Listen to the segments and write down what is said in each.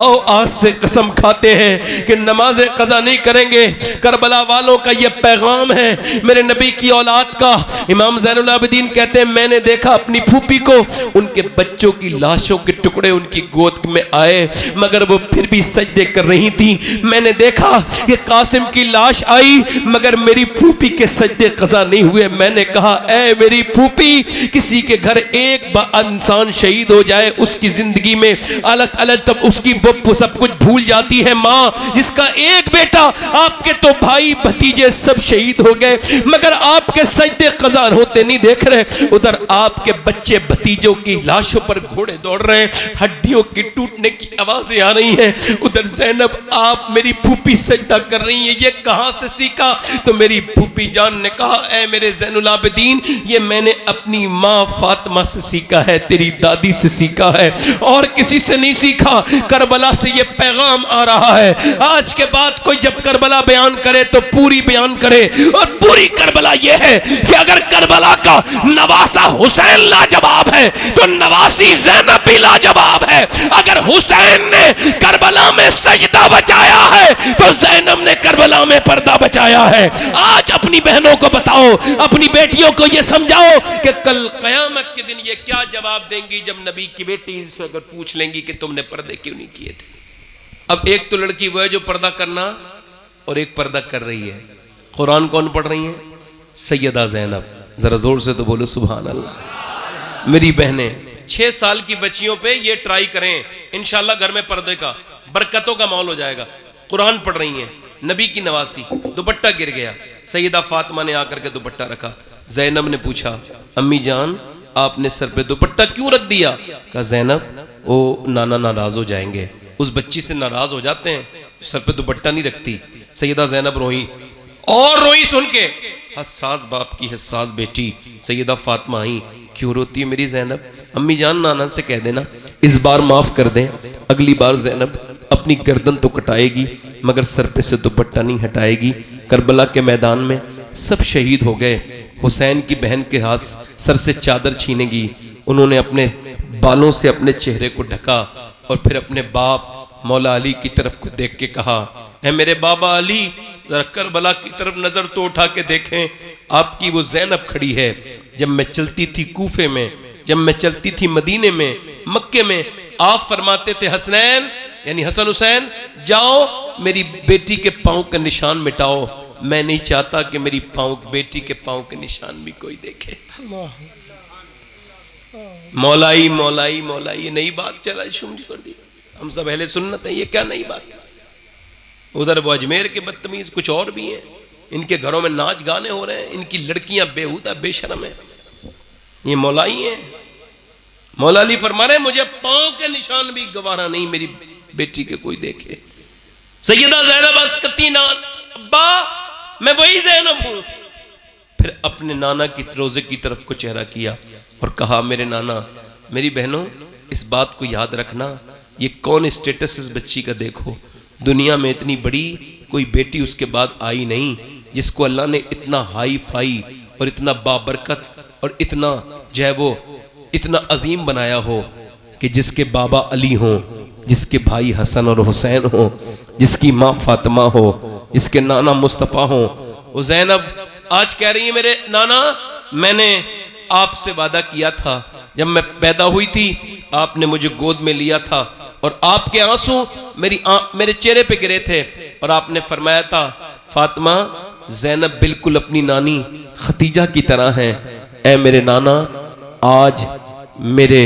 आज से कसम खाते हैं कि नमाज कज़ा नहीं करेंगे। करबला वालों का ये पैगाम है मेरे नबी की औलाद का। इमाम ज़ैनुल आबिदीन कहते हैं मैंने देखा अपनी फूफी को, उनके बच्चों की लाशों के टुकड़े उनकी गोद में आए मगर वो फिर भी सजदे कर रही थी। मैंने देखा कि कासिम की लाश आई मगर मेरी फूफी के सजदे कज़ा नहीं हुए। मैंने कहा ऐ मेरी फूफी, किसी के घर एक इंसान शहीद हो जाए उसकी जिंदगी में अलग अलग तब उसकी वो सब कुछ भूल जाती है। माँ जिसका एक बेटा, आपके तो भाई भतीजे सब शहीद हो गए मगर आपके सजदे कज़ा होते नहीं देख रहे। उधर आपके बच्चे भतीजों की लाशों पर घोड़े दौड़ रहे हैं, हड्डियों की टूटने की आवाजें आ रही हैं। उधर ज़ैनब आप मेरी फूफी सजदा कर रही है, ये कहां से सीखा? तो मेरी फूफी जान ने कहा ऐ मेरे ज़ैनुल आबिदीन, ये मैंने अपनी माँ फातिमा से सीखा है, तेरी दादी से सीखा है और किसी से नहीं सीखा। करबला से ये पैगाम आ रहा है, आज के बाद कोई जब करबला बयान करे तो पूरी बयान करे और पूरी करबला ये है कि अगर करबला का नवासा हुसैन लाजवाब है तो नवासी ज़ैनब भी लाजवाब है। अगर हुसैन ने करबला में सजदा बचाया है तो ज़ैनब ने करबला में पर्दा बचाया है। आज अपनी बहनों को बताओ, अपनी बेटियों को ये समझाओ कि कल क़यामत के दिन ये क्या जवाब देंगी जब नबी की बेटी इनसे अगर पूछ लेंगी कि तुमने पर्दे क्यों नहीं किए थे। अब एक तो लड़की वो है जो पर्दा करना और एक पर्दा कर रही है। कुरान कौन पढ़ रही है? सैयदा ज़ैनब। जरा जोर से तो बोलो सुभान अल्लाह। मेरी बहनें 6 साल की बच्चियों पे ये ट्राई करें, इंशाल्लाह घर में पर्दे का बरकतों का माहौल हो जाएगा। कुरान पढ़ रही हैं, नबी की नवासी, दुपट्टा गिर गया, सैयदा फातिमा ने आकर के दुपट्टा रखा। ज़ैनब ने पूछा अम्मी जान आपने सर पे दुपट्टा क्यों रख दिया? कहा ज़ैनब वो नाना नाराज हो जाएंगे, उस बच्ची से नाराज हो जाते हैं, सर पे दुपट्टा नहीं रखती। सैयदा ज़ैनब रोई और रोई सुन के। हसास बाप की हसास बेटी सैयदा फातिमा आई, क्यों रोती है मेरी ज़ैनब? अम्मी जान नाना से कह देना इस बार माफ कर दें, अगली बार ज़ैनब अपनी गर्दन तो कटाएगी मगर सर पे से दुपट्टा नहीं हटाएगी। करबला के मैदान में सब शहीद हो गए, हुसैन की बहन के हाथ सर से चादर छीनेगी। उन्होंने अपने बालों से अपने चेहरे को ढका और फिर अपने बाप मौला अली की तरफ को देख के कहा है मेरे बाबा अली जरा करबला की तरफ नजर तो उठा के देखें, आपकी वो ज़ैनब खड़ी है। जब मैं चलती थी कूफे में, जब मैं चलती थी मदीने में, मक्के में, आप फरमाते थे हसनैन यानी हसन हुसैन जाओ मेरी बेटी के पाँव का निशान मिटाओ। मैं नहीं चाहता कि मेरी बेटी के पाँव के निशान भी कोई देखे। मौलाई मौलाई मौलाई, ये नई बात चला शुरू कर दी। हम सब अहले सुन्नत है, ये क्या नई बात है? उधर वो अजमेर के बदतमीज कुछ और भी हैं, इनके घरों में नाच गाने हो रहे हैं, इनकी लड़कियां बेहुदा बेशरम है, ये मौलाई हैं। मौला अली फरमा रहे मुझे पांव के निशान भी गवारा नहीं मेरी बेटी के कोई देखे। सैयदा ज़ैनब अस्कती ना अब्बा मैं वही ज़ैनब हूं। फिर अपने नाना की रोजे की तरफ को चेहरा किया और कहा मेरे नाना मेरी बहनों इस बात को याद रखना, ये कौन स्टेटस इस बच्ची का देखो, दुनिया में इतनी बड़ी कोई बेटी उसके बाद आई नहीं जिसको अल्लाह ने इतना हाई फाई और इतना बाबरकत और इतना जो है वो इतना अजीम बनाया हो कि जिसके बाबा अली हों, जिसके भाई हसन और हुसैन हो, जिसकी माँ फातिमा हो, जिसके नाना मुस्तफ़ा हो। वो ज़ैनब आज कह रही है मेरे नाना मैंने आपसे वादा किया था, जब मैं पैदा हुई थी आपने मुझे गोद में लिया था और आपके आंसू मेरे चेहरे पे गिरे थे और आपने फरमाया था फातिमा ज़ैनब बिल्कुल अपनी नानी खतीजा की तरह है। ऐ मेरे नाना आज मेरे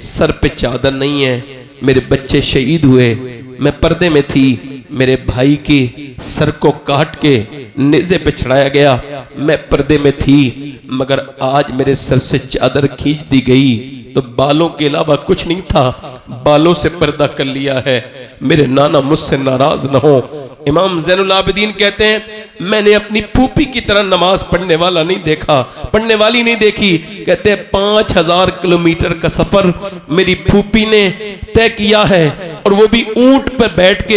सर पे चादर नहीं है, मेरे बच्चे शहीद हुए, मैं पर्दे में थी, मेरे भाई के सर को काट के नेज़े पे चढ़ाया गया, मैं पर्दे में थी मगर आज मेरे सर से चादर खींच दी गई तो बालों के अलावा कुछ नहीं था, बालों से पर्दा कर लिया है, मेरे नाना मुझसे नाराज न हो। इमाम ज़ैनुल आबिदीन कहते हैं मैंने अपनी फूफी की तरह नमाज पढ़ने वाला नहीं देखा, पढ़ने वाली नहीं देखी। कहते हैं 5000 किलोमीटर का सफर मेरी फूफी ने तय किया है और वो भी ऊंट पर बैठ के,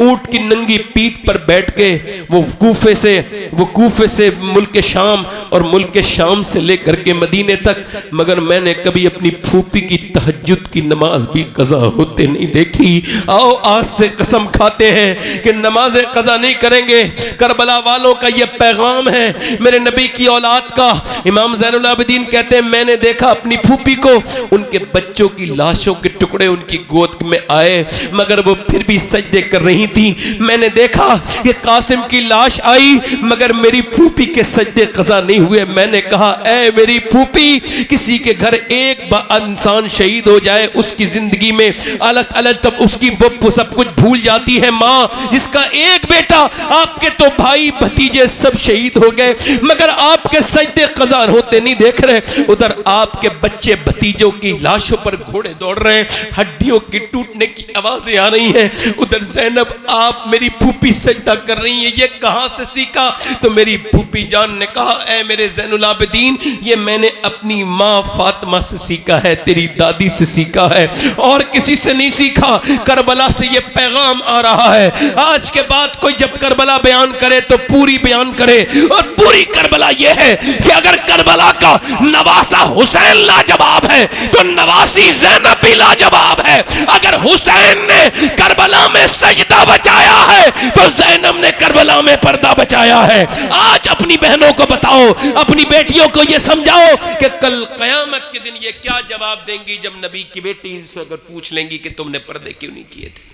ऊंट की नंगी पीठ पर बैठ के वो कूफे से मुल्क शाम और मुल्क शाम से लेकर के मदीने तक, मगर मैंने कभी अपनी फूफी की तहज्जुद की नमाज भी कज़ा होते नहीं देखी। आओ आज से कसम खाते हैं कि नमाजें कज़ा नहीं करेंगे। करबला वालों का ये पैगाम है, मेरे नबी की औलाद का। इमाम ज़ैनुल आबिदीन कहते हैं मैंने देखा अपनी फूफी को, उनके बच्चों की लाशों के टुकड़े उनकी गोद में आए मगर वो फिर भी सजदे कर रही थी। मैंने देखा कि कासिम की लाश आई मगर मेरी फूफी के सजदे कज़ा नहीं हुए। मैंने कहा ऐ मेरी फूफी, किसी के घर एक इंसान शहीद हो जाए उसकी जिंदगी में अलग अलग तब उसकी वो सब कुछ भूल जाती है। माँ जिसका एक बेटा, आपके तो भाई भतीजे सब शहीद हो गए मगर आपके सजदे कज़ा होते नहीं देख रहे। उधर आपके बच्चे भतीजों की लाशों पर घोड़े दौड़ रहे हैं, हड्डियों की टूटने की आवाजें आ रही हैं। उधर ज़ैनब आप मेरी फूफी सजदा कर रही है, ये कहां से सीखा? तो मेरी फूफी जान ने कहा ऐ मेरे ज़ैनुल आबिदीन, ये मैंने अपनी माँ फातिमा से सीखा है, तेरी दादी से सीखा है और किसी से नहीं सीखा। करबला से ये पैगाम आ रहा है, आज के बाद कोई जब करबला बयान करे तो पूरी बयान करे और पूरी करबला ये है कि अगर करबला का नवासा हुसैन लाजवाब है तो नवासी ज़ैनब भी लाजवाब है। अगर हुसैन ने करबला में सजदा बचाया है तो ज़ैनब ने करबला में पर्दा बचाया है। आज अपनी बहनों को बताओ, अपनी बेटियों को ये समझाओ कि कल क़यामत के दिन ये क्या जवाब देंगी जब नबी की बेटी से अगर पूछ लेंगी कि तुमने पर्दे क्यों नहीं किए थे।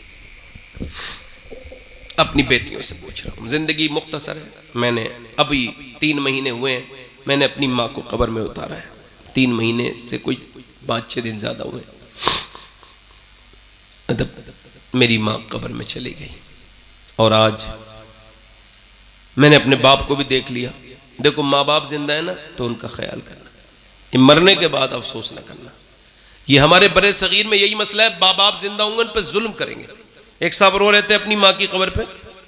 अपनी बेटियों से पूछ रहा हूं, जिंदगी मुख्तसर है। मैंने अभी 3 महीने हुए हैं, मैंने अपनी माँ को कब्र में उतारा है। 3 महीने से कुछ 5-6 दिन ज्यादा हुए। मेरी माँ कब्र में चली गई और आज मैंने अपने बाप को भी देख लिया। देखो माँ बाप जिंदा है ना तो उनका ख्याल करना, ये मरने के बाद अफसोस न करना। ये हमारे बड़े सगीर में यही मसला है, माँ बाप जिंदा होंगे उन पर जुल्म करेंगे। एक साहब रो रहे थे अपनी माँ की कब्र पे,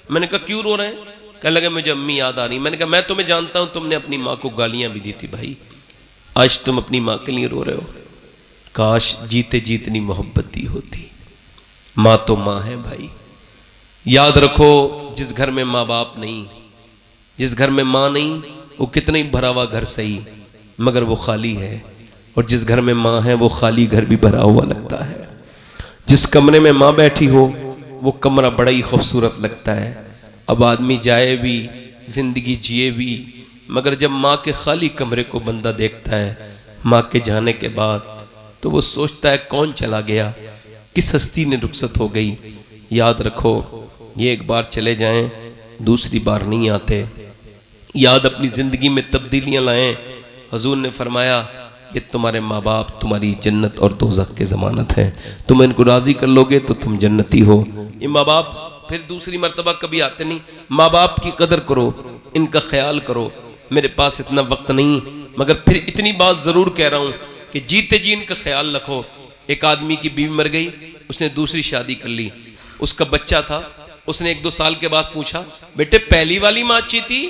मैंने कहा क्यों रो रहे हैं? कहने लगे मुझे अम्मी याद आ रही। मैंने कहा मैं तुम्हें जानता हूं, तुमने अपनी माँ को गालियां भी दी थी भाई, आज तुम अपनी माँ के लिए रो रहे हो। काश जीते जीतनी मोहब्बत दी होती। माँ तो माँ है भाई। याद रखो जिस घर में माँ बाप नहीं, जिस घर में माँ नहीं, वो कितना ही भरा हुआ घर सही मगर वो खाली है, और जिस घर में माँ है वो खाली घर भी भरा हुआ लगता है। जिस कमरे में माँ बैठी हो वो कमरा बड़ा ही खूबसूरत लगता है। अब आदमी जाए भी, जिंदगी जिए भी, मगर जब माँ के खाली कमरे को बंदा देखता है माँ के जाने के बाद तो वो सोचता है कौन चला गया, किस हस्ती ने रुखसत हो गई। याद रखो ये एक बार चले जाएं दूसरी बार नहीं आते। याद अपनी जिंदगी में तब्दीलियां लाएं। हुजूर ने फरमाया ये तुम्हारे माँ बाप तुम्हारी जन्नत और दोज़ख के ज़मानत है, तुम इनको राज़ी कर लोगे तो तुम जन्नती हो। ये माँ बाप फिर दूसरी मर्तबा कभी आते नहीं। माँ बाप की कदर करो, इनका ख्याल करो। मेरे पास इतना वक्त नहीं मगर फिर इतनी बात ज़रूर कह रहा हूँ कि जीते जी इनका ख्याल रखो। एक आदमी की बीवी मर गई, उसने दूसरी शादी कर ली, उसका बच्चा था। उसने 1-2 साल के बाद पूछा बेटे पहली वाली माँ अच्छी थी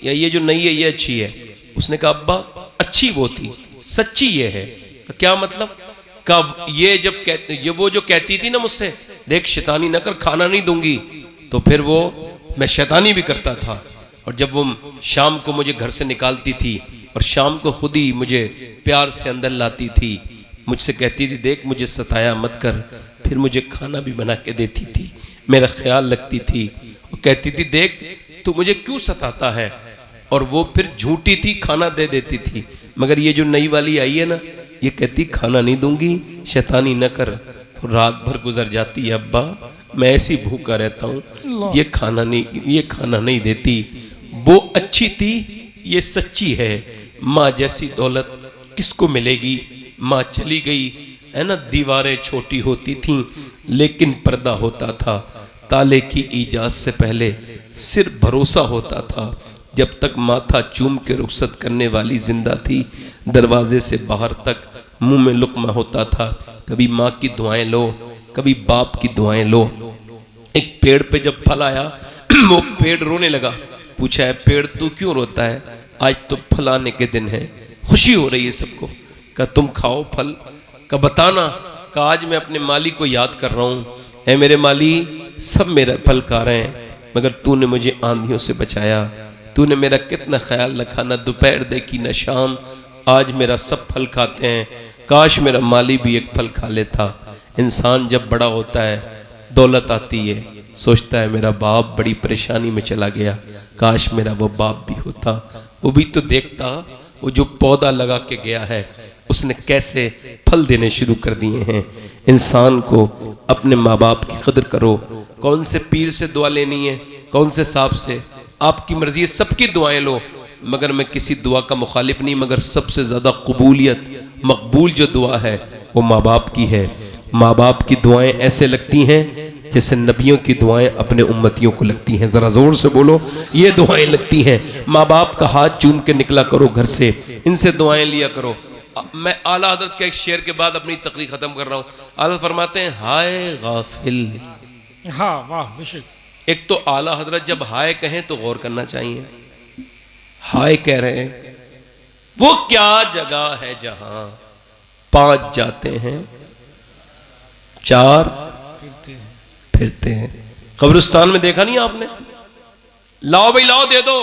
या ये जो नई है ये अच्छी है? उसने कहा अब्बा अच्छी वो थी, सच्ची ये है। क्या मतलब? कब ये जब कहते ये वो जो कहती थी ना मुझसे देख शैतानी न कर, खाना नहीं दूंगी, तो फिर वो मैं शैतानी भी करता था। और जब वो शाम को मुझे घर से निकालती थी और शाम को खुद ही मुझे प्यार से अंदर लाती थी, मुझसे कहती थी देख मुझे सताया मत कर, फिर मुझे खाना भी बना के देती थी, मेरा ख्याल रखती थी। वो कहती थी देख तू मुझे क्यों सताता है, और वो फिर झूठी थी, खाना दे देती थी। मगर ये जो नई वाली आई है ना ये कहती खाना नहीं दूंगी, शैतानी न कर। तो रात भर गुजर जाती है अब्बा मैं ऐसी भूखा रहता हूँ, ये खाना नहीं देती। वो अच्छी थी, ये सच्ची है। माँ जैसी दौलत किसको मिलेगी? माँ चली गई है ना, दीवारें छोटी होती थीं लेकिन पर्दा होता था। ताले की इजाज़त से पहले सिर्फ भरोसा होता था। जब तक माथा चूम के रुखसत करने वाली जिंदा थी, दरवाजे से बाहर तक मुंह में लुक़मा होता था। कभी माँ की दुआएं लो, कभी बाप की दुआएं लो। एक पेड़ पे जब फल आया वो पेड़ रोने लगा। पूछा है पेड़ तू क्यों रोता है? आज तो फल आने के दिन है, खुशी हो रही है सबको। कहा तुम खाओ फल। कहा बताना। कहा आज मैं अपने मालिक को याद कर रहा हूँ, ऐ मेरे माली सब मेरा फल खा रहे हैं, मगर तूने मुझे आंधियों से बचाया, तूने मेरा कितना ख्याल रखा, ना दोपहर देखी न शाम, आज मेरा सब फल खाते हैं, काश मेरा माली भी एक फल खा लेता। इंसान जब बड़ा होता है दौलत आती है, सोचता है मेरा बाप बड़ी परेशानी में चला गया, काश मेरा वो बाप भी होता, वो भी तो देखता वो जो पौधा लगा के गया है उसने कैसे फल देने शुरू कर दिए हैं। इंसान को अपने माँ बाप की कदर करो। कौन से पीर से दुआ लेनी है, कौन से साहब से, आपकी मर्जी है, सबकी दुआएं लो, मगर मैं किसी दुआ का मुखालिफ नहीं, मगर सबसे ज़्यादा कबूलियत मकबूल जो दुआ है वो माँ बाप की है। माँ बाप की दुआएं ऐसे लगती हैं जैसे नबियों की दुआएं अपने उम्मतियों को लगती हैं। ज़रा ज़ोर से बोलो, ये दुआएं लगती हैं। माँ बाप का हाथ चूम के निकला करो घर से, इनसे दुआएं लिया करो। मैं आला हज़रत के एक शेर के बाद अपनी तकरीर ख़त्म कर रहा हूँ। आला फरमाते हैं, हाय गाफिल। हाँ वाह बेशक। एक तो आला हज़रत जब हाय कहें तो गौर करना चाहिए। हाय कह रहे हैं, वो क्या जगह है जहां 5 जाते हैं 4 फिरते हैं। कब्रिस्तान में देखा नहीं आपने, लाओ भाई लाओ दे दो,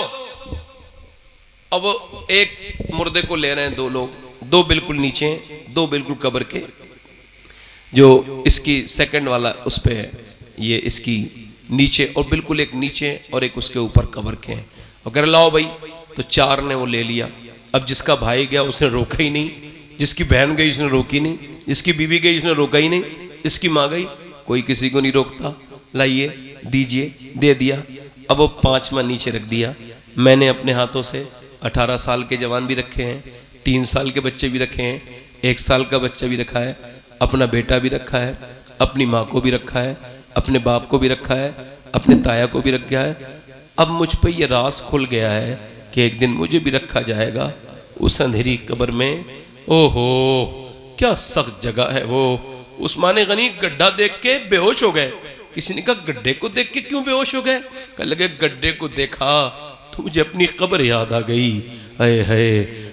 अब एक मुर्दे को ले रहे हैं 2 लोग, 2 बिल्कुल नीचे, 2 बिल्कुल कब्र के, जो इसकी सेकंड वाला उस पे है, ये इसकी नीचे, और बिल्कुल एक नीचे और एक उसके ऊपर कब्र के हैं। और कह रहे लाओ भाई, तो 4 ने वो ले लिया। अब जिसका भाई गया उसने रोका ही नहीं, जिसकी बहन गई उसने रोकी नहीं, जिसकी बीवी गई उसने रोका ही नहीं, जिसकी माँ गई कोई किसी को नहीं रोकता, लाइए दीजिए, दे दिया। अब वो 5वां नीचे रख दिया। मैंने अपने हाथों से 18 साल के जवान भी रखे हैं, 3 साल के बच्चे भी रखे हैं, 1 साल का बच्चा भी रखा है, अपना बेटा भी रखा है, अपनी माँ को भी रखा है, अपने बाप को भी रखा है, अपने ताया को भी रखा है। अब मुझ पर यह राज खुल गया है कि एक दिन मुझे भी रखा जाएगा उस अंधेरी कब्र में। ओहो क्या सख्त जगह है वो। उस्मान गनी गड्ढा देख के बेहोश हो गए। किसी ने कहा गड्ढे को देख के क्यों बेहोश हो गए? कह लगे गड्ढे को देखा तो मुझे अपनी कब्र याद आ गई। अरे है,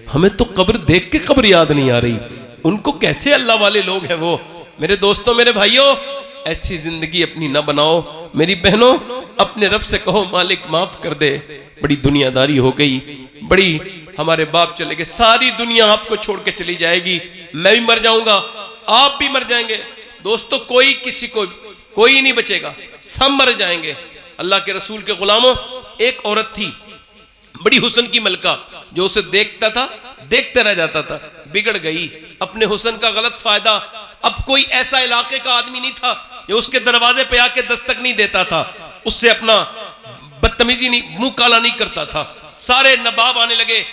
हमें तो कब्र देख के कब्र याद नहीं आ रही, उनको कैसे अल्लाह वाले लोग हैं वो। मेरे दोस्तों, मेरे भाइयों, ऐसी जिंदगी अपनी ना बनाओ। मेरी बहनों, अपने रब से कहो मालिक माफ कर दे, बड़ी दुनियादारी हो गई, बड़ी हमारे बाप चले गए, सारी दुनिया आपको छोड़ के चली जाएगी, मैं भी मर जाऊंगा, आप भी मर जाएंगे। दोस्तों, कोई किसी को कोई नहीं बचेगा, सब मर जाएंगे। अल्लाह के रसूल के गुलामों, एक औरत थी बड़ी हुस्न की मलका, जो उसे देखता था देखते रह जाता था, बिगड़ गई, अपने हुस्न का गलत फायदा। अब कोई ऐसा इलाके का आदमी नहीं था जो उसके दरवाजे पे आके दस्तक नहीं देता था, उससे अपना बदतमीजी नहीं, मुंह काला नहीं करता था। सारे नवाब आने लगे।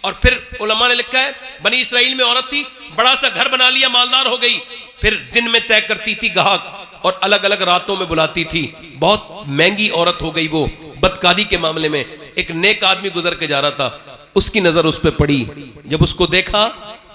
और फिर उलमा ने लिखा है, बनी इसराइल में औरत थी, बड़ा सा घर बना लिया, मालदार हो गई। फिर दिन में तय करती थी गाहक और अलग अलग रातों में बुलाती थी। बहुत महंगी औरत हो गई वो बदकारी के मामले में। एक नेक आदमी गुजर के जा रहा था, उसकी नजर उस पर पड़ी। जब उसको देखा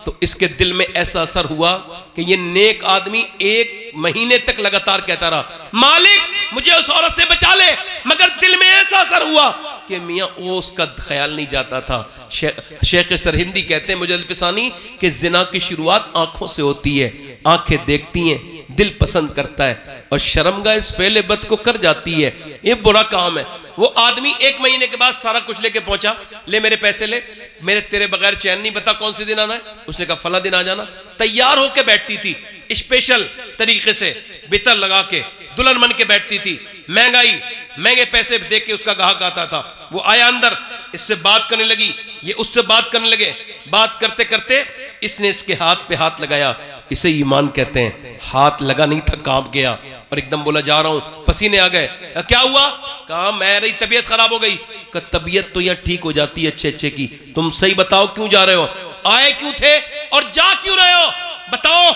तो इसके दिल में ऐसा असर हुआ कि ये नेक आदमी 1 महीने तक लगातार कहता रहा, मालिक मुझे उस औरत से बचा ले। मगर दिल में ऐसा असर हुआ कि मियां वो उसका ख्याल नहीं जाता था। शेख सरहिंदी कहते हैं मुजल्लिसानी कि जिना की शुरुआत आंखों से होती है, आंखें देखती हैं, दिल पसंद करता है और शर्मगा इस फेले बद को कर जाती है। ये बुरा काम है। वो आदमी 1 महीने के बाद सारा कुछ लेके पहुंचा, ले मेरे पैसे ले, मेरे तेरे बगैर चैन नहीं, बता कौन से दिन आना है। उसने कहा फला दिन आ जाना। तैयार होके बैठती थी, स्पेशल तरीके से बितर लगा के दुल्हन बन के बैठती थी। महंगाई, महंगे पैसे दे के उसका गाहक आता था। वो आया अंदर, इससे बात करने लगी, ये उससे बात करने लगे। बात करते करते इसने इसके हाथ पे हाथ लगाया। इसे ईमान कहते हैं। हाथ लगा नहीं था, कांप गया और एकदम बोला जा रहा हूं, पसीने आ गए। क्या हुआ? कहा मेरी तबीयत खराब हो गई। कहा तबीयत तो यार ठीक हो जाती है अच्छे अच्छे की, तुम सही बताओ क्यों जा रहे हो, आए क्यों थे और जा क्यों रहे हो, बताओ।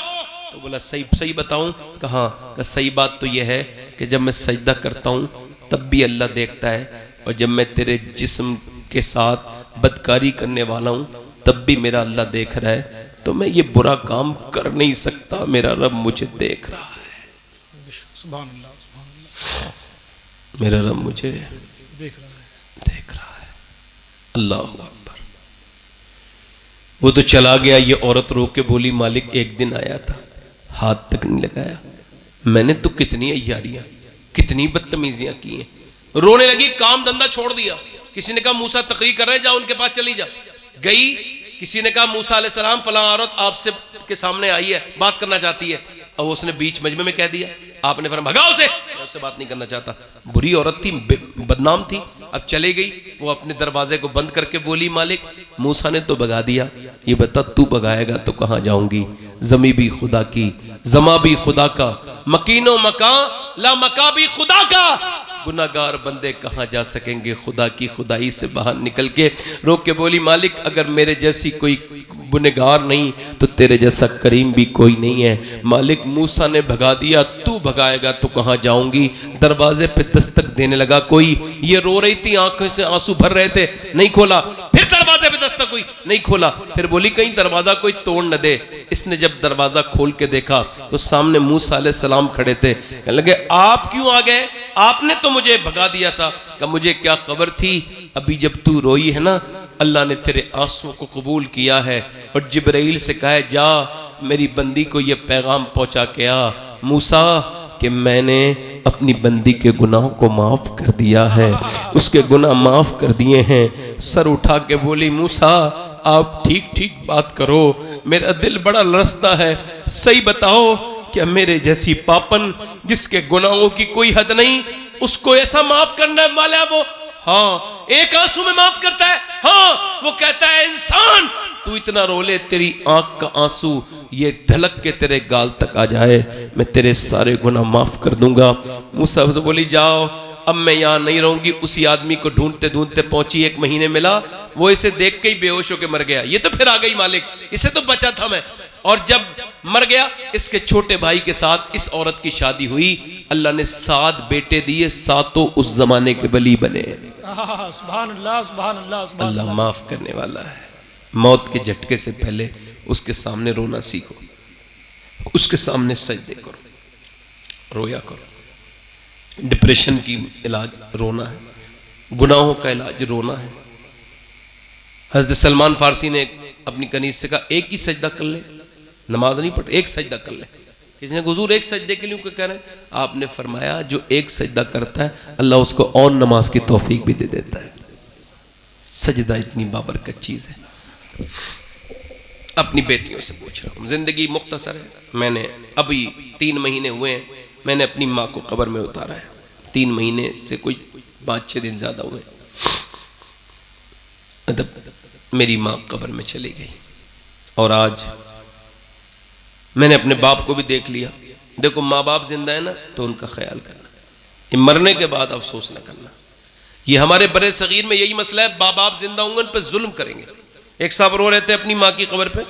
तो बोला सही सही बताऊं। कहा सही बात तो यह है कि जब मैं सजदा करता हूं तब भी अल्लाह देखता है, और जब मैं तेरे जिस्म के साथ बदकारी करने वाला हूं तब भी मेरा अल्लाह देख रहा है। तो मैं ये बुरा काम कर नहीं सकता, मेरा रब मुझे देख रहा है। सुभान अल्लाह, सुभान अल्लाह। मेरा रब मुझे देख रहा है। अल्लाह अकबर। वो तो चला गया। ये औरत रो के बोली मालिक एक दिन आया था, हाथ तक नहीं लगाया, मैंने तो कितनी अय्यारियां, कितनी बदतमीजियां की हैं। रोने लगी, काम धंधा छोड़ दिया। किसी ने कहा मूसा तकरीर कर रहे, जा उनके पास चली जा। गई, किसी ने कहा मूसा अलैहिस्सलाम फलां औरत आपसे के सामने आई है, बात करना चाहती है। और उसने बीच मजमे में कह दिया, आपने फरमाया भगाओ उसे, मैं उससे बात नहीं करना चाहता। बुरी औरत थी, बदनाम थी। अब चले गई, वो अपने दरवाजे को बंद करके बोली, मालिक मूसा ने तो भगा दिया, ये बता तू भगाएगा तो कहां जाऊंगी? जमी भी खुदा की, जमा भी खुदा का, मकीनो मकां ला मका भी खुदा का। गुनाहगार बंदे कहां जा सकेंगे खुदा की खुदाई से बाहर निकल के। रोक के बोली, मालिक अगर मेरे जैसी कोई गुनहगार नहीं तो तेरे जैसा करीम भी कोई नहीं है। मालिक मूसा ने भगा दिया, तू भगाएगा तो कहां जाऊंगी? दरवाजे पे दस्तक देने लगा कोई। ये रो रही थी, आंखों से आंसू भर रहे थे, नहीं खोला। फिर दरवाजे पे दस्तक हुई, नहीं खोला। फिर बोली कहीं दरवाजा कोई तोड़ न दे। इसने जब दरवाजा खोल के देखा तो सामने मूसा अलैहिस्सलाम खड़े थे। कहने लगे आप क्यों आ गए? आपने तो मुझे भगा दिया था। कि मुझे क्या खबर थी, अभी जब तू रोई है ना, अल्लाह ने तेरे आंसुओं को कबूल किया है और जिब्राइल से कहा है जा मेरी बंदी को ये पैगाम पहुंचा के आ मूसा कि मैंने अपनी बंदी के गुनाहों को माफ कर दिया है, उसके गुनाह माफ कर दिए हैं। सर उठा के बोली, मूसा आप ठीक ठीक बात करो, मेरा दिल बड़ा लरसता है, सही बताओ क्या मेरे जैसी पापन जिसके गुनाहों की कोई हद नहीं, उसको ऐसा माफ करना वाला है वो? हाँ, एक आंसू में माफ करता है। हाँ, वो कहता है इंसान तू इतना रो ले, तेरी आंख का आंसू ये ढलक के तेरे गाल तक आ जाए, मैं तेरे सारे गुनाह माफ कर दूंगा। मूसा से बोली जाओ, अब मैं यहाँ नहीं रहूंगी। उसी आदमी को ढूंढते ढूंढते पहुंची, 1 महीने मिला, वो इसे देख के ही बेहोश होकर मर गया। ये तो फिर आ गई मालिक, इसे तो बचा था मैं। और जब मर गया, इसके छोटे भाई के साथ इस औरत की शादी हुई। अल्लाह ने 7 बेटे दिए, 7 उस जमाने के वली बने। सुभान अल्लाह, सुभान अल्लाह, सुभान अल्लाह माफ करने वाला है। मौत के झटके से पहले उसके सामने रोना सीखो, उसके सामने सजदे करो, रोया करो। डिप्रेशन की इलाज रोना है, गुनाहों का इलाज रोना है। हज़रत सलमान फारसी ने अपनी कनीज से कहा एक ही सजदा कर ले, नमाज नहीं पढ़, एक सजदा कर ले। किसी ने हुजूर एक सजदे के लिए क्यों कह रहे हैं? आपने फरमाया जो एक सजदा करता है अल्लाह उसको और नमाज की तौफीक भी दे देता है। सजदा इतनी बाबरकत चीज़ है। अपनी बेटियों से पूछ रहा हूँ, जिंदगी मुख्तसर है। मैंने अभी 3 महीने हुए हैं, मैंने अपनी माँ को कब्र में उतारा है। 3 महीने से कोई 5-6 दिन ज़्यादा हुए। मेरी माँ कब्र में चली गई और आज मैंने अपने बाप को भी देख लिया। देखो माँ बाप जिंदा है ना तो उनका ख्याल करना, ये मरने के बाद अफसोस न करना। ये हमारे बड़े सगीर में यही मसला है, माँ बाप जिंदा होंगे उन पर जुल्म करेंगे। एक साहब रो रहे थे अपनी माँ की कब्र पे।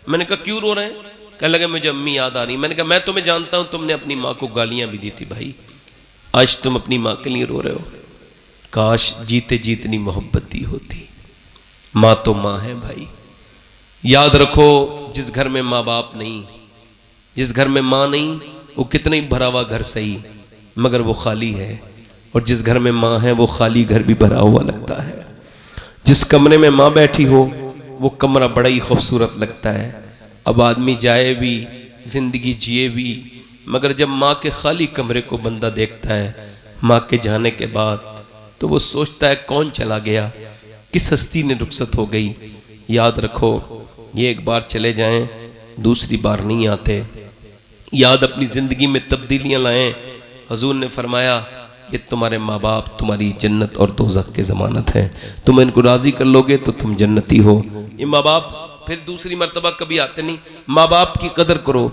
मैंने कहा क्यों रो रहे हैं? कहने लगे मुझे अम्मी याद आ रही। मैंने कहा मैं तुम्हें जानता हूँ, तुमने अपनी माँ को गालियाँ भी दी थी भाई, आज तुम अपनी माँ के लिए रो रहे हो। काश जीते जी इतनी मोहब्बत दी होती। माँ तो माँ है भाई। याद रखो, जिस घर में माँ बाप नहीं, जिस घर में माँ नहीं, वो कितना ही भरा हुआ घर सही मगर वो खाली है। और जिस घर में माँ है वो खाली घर भी भरा हुआ लगता है। जिस कमरे में माँ बैठी हो वो कमरा बड़ा ही खूबसूरत लगता है। अब आदमी जाए भी, जिंदगी जिए भी, मगर जब माँ के खाली कमरे को बंदा देखता है माँ के जाने के बाद, तो वो सोचता है कौन चला गया, किस हस्ती ने रुखसत हो गई। याद रखो, ये एक बार चले जाएं दूसरी बार नहीं आते। याद अपनी ज़िंदगी में तब्दीलियां लाएं। हुजूर ने फरमाया कि तुम्हारे माँ बाप तुम्हारी जन्नत और दोज़ख के ज़मानत हैं, तुम इनको राज़ी कर लोगे तो तुम जन्नती हो। ये माँ बाप फिर दूसरी मर्तबा कभी आते नहीं। माँ बाप की कदर करो,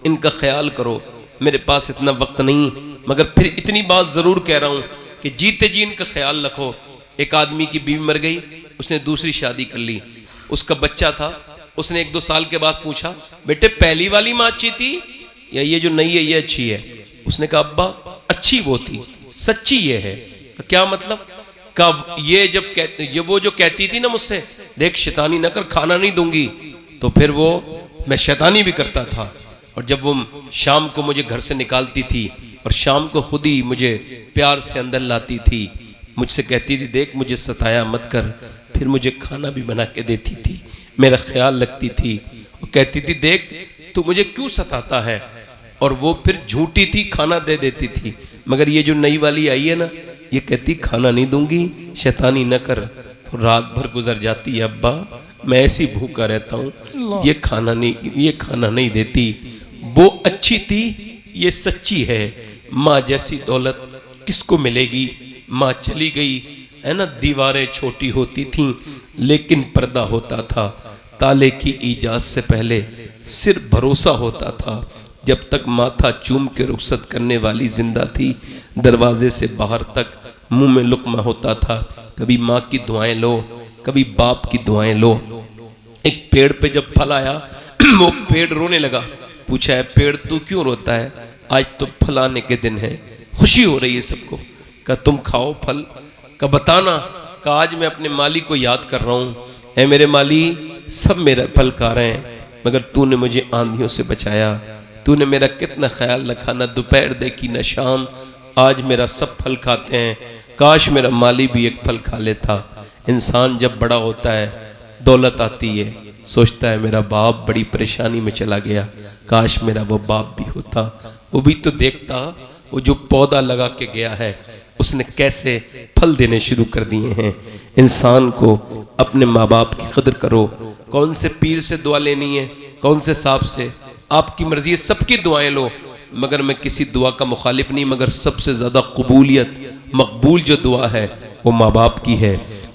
इनका ख्याल करो। मेरे पास इतना वक्त नहीं, मगर फिर इतनी बात ज़रूर कह रहा हूँ कि जीते जी इनका ख्याल रखो। एक आदमी की बीवी मर गई, उसने दूसरी शादी कर ली, उसका बच्चा था। उसने 1-2 साल के बाद पूछा बेटे पहली वाली माँ अच्छी थी या ये जो नई है ये अच्छी है? उसने कहा अब्बा अच्छी वो थी, सच्ची ये है। क्या मतलब? कब ये जब ये वो जो कहती थी ना मुझसे देख शैतानी ना कर, खाना नहीं दूंगी, तो फिर वो मैं शैतानी भी करता था। और जब वो शाम को मुझे घर से निकालती थी और शाम को खुद ही मुझे प्यार से अंदर लाती थी, मुझसे कहती थी देख मुझे सताया मत कर, फिर मुझे खाना भी बना के देती थी, मेरा ख्याल रखती थी। वो कहती थी देख तू मुझे क्यों सताता है, और वो फिर झूठी थी, खाना दे देती थी। मगर ये जो नई वाली आई है ना, ये कहती खाना नहीं दूंगी, शैतानी न कर। तो रात भर गुजर जाती है, अब्बा मैं ऐसी भूखा रहता हूँ, ये खाना नहीं देती। वो अच्छी थी, ये सच्ची है। माँ जैसी दौलत किसको मिलेगी। माँ चली गई है ना, दीवारें छोटी होती थीं लेकिन पर्दा होता था। ताले की इजाज़त से पहले सिर्फ भरोसा होता था। जब तक माथा चूम के रुखसत करने वाली जिंदा थी, दरवाजे से बाहर तक मुंह में लुक्मा होता था। कभी माँ की दुआएं लो, कभी बाप की दुआएं लो। एक पेड़ पे जब फल आया वो पेड़ रोने लगा। पूछा है पेड़ तू क्यों रोता है, आज तो फल आने के दिन है, खुशी हो रही है सबको। कहा तुम खाओ फल। कहा बताना। कहा आज मैं अपने माली को याद कर रहा हूँ, है मेरे माली सब मेरा फल खा रहे हैं, मगर तूने मुझे आंधियों से बचाया, तूने मेरा कितना ख्याल रखा, न दोपहर देखी न शाम, आज मेरा सब फल खाते हैं, काश मेरा माली भी एक फल खा लेता। इंसान जब बड़ा होता है, दौलत आती है, सोचता है मेरा बाप बड़ी परेशानी में चला गया, काश मेरा वो बाप भी होता, वो भी तो देखता वो जो पौधा लगा के गया है उसने कैसे फल देने शुरू कर दिए हैं। इंसान को अपने माँ बाप की कदर करो। कौन से पीर से दुआ लेनी है, कौन से साहब से, आपकी मर्जी है, सबकी दुआएं लो, मगर मैं किसी दुआ का मुखालिफ नहीं। मगर सबसे ज़्यादा कबूलियत, मकबूल जो दुआ है वो माँ बाप की है।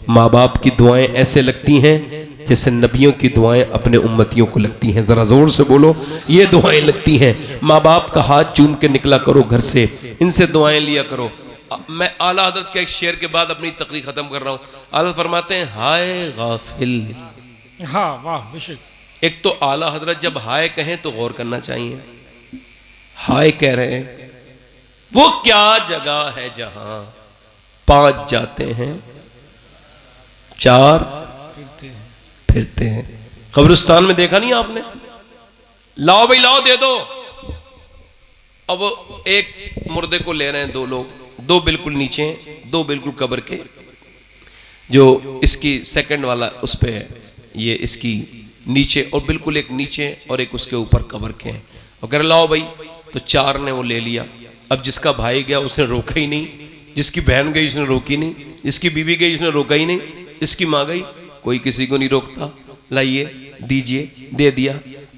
माँ बाप की दुआएं ऐसे लगती हैं जैसे नबियों की दुआएं अपने उम्मतियों को लगती हैं। ज़रा ज़ोर से बोलो, ये दुआएं लगती हैं। माँ बाप का हाथ चूम के निकला करो घर से, इनसे दुआएं लिया करो। मैं आला हजरत के एक शेर के बाद अपनी तकरीर ख़त्म कर रहा हूँ। आला फरमाते हैं हाय गाफिल। हाँ वाह बेशक। एक तो आला हजरत जब हाय कहें तो गौर करना चाहिए। हाय कह रहे हैं, वो क्या जगह है जहां 5 जाते हैं 4 फिरते हैं। कब्रिस्तान में देखा नहीं आपने, लाओ भाई लाओ दे दो। अब एक मुर्दे को ले रहे हैं 2 लोग, 2 बिल्कुल नीचे, 2 बिल्कुल कब्र के, जो इसकी सेकंड वाला उस पे है, ये इसकी नीचे, और बिल्कुल एक नीचे और एक उसके ऊपर कब्र के हैं। और कह रहे लाओ भाई, तो 4 ने वो ले लिया। अब जिसका भाई गया उसने रोका ही नहीं, जिसकी बहन गई उसने रोकी नहीं, जिसकी बीवी गई उसने रोका ही नहीं, जिसकी माँ गई कोई किसी को नहीं रोकता। लाइए दीजिए, दे दिया।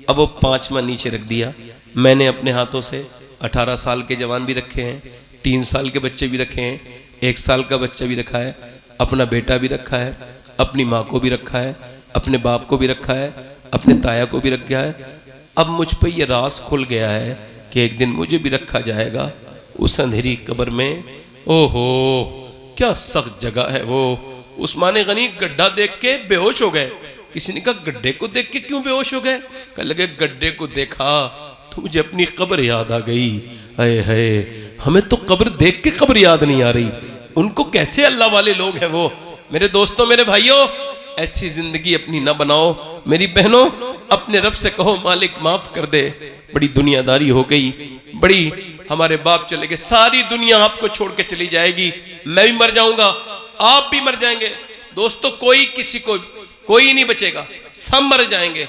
अब वो 5वां नीचे रख दिया। मैंने अपने हाथों से 18 साल के जवान भी रखे हैं, 3 साल के बच्चे भी रखे हैं, 1 साल का बच्चा भी रखा है, अपना बेटा भी रखा है, अपनी माँ को भी रखा है, अपने बाप को भी रखा है, अपने ताया को भी रखा है। अब मुझ पर यह राज खुल गया है कि एक दिन मुझे भी रखा जाएगा उस अंधेरी कब्र में। ओहो क्या सख्त जगह है वो। उस्मान गनी गड्ढा देख के बेहोश हो गए। किसी ने कहा गड्ढे को देख के क्यों बेहोश हो गए? कह लगे गड्ढे को देखा तो मुझे अपनी कब्र याद आ गई। हाय हाय, हमें तो कब्र देख के कब्र याद नहीं आ रही, उनको कैसे अल्लाह वाले लोग हैं वो। मेरे दोस्तों, मेरे भाइयों, ऐसी जिंदगी अपनी ना बनाओ। मेरी बहनों, अपने रब से कहो मालिक माफ कर दे, बड़ी दुनियादारी हो गई, बड़ी हमारे बाप चले गए, सारी दुनिया आपको छोड़ के चली जाएगी, मैं भी मर जाऊंगा, आप भी मर जाएंगे। दोस्तों, कोई किसी को कोई नहीं बचेगा, सब मर जाएंगे।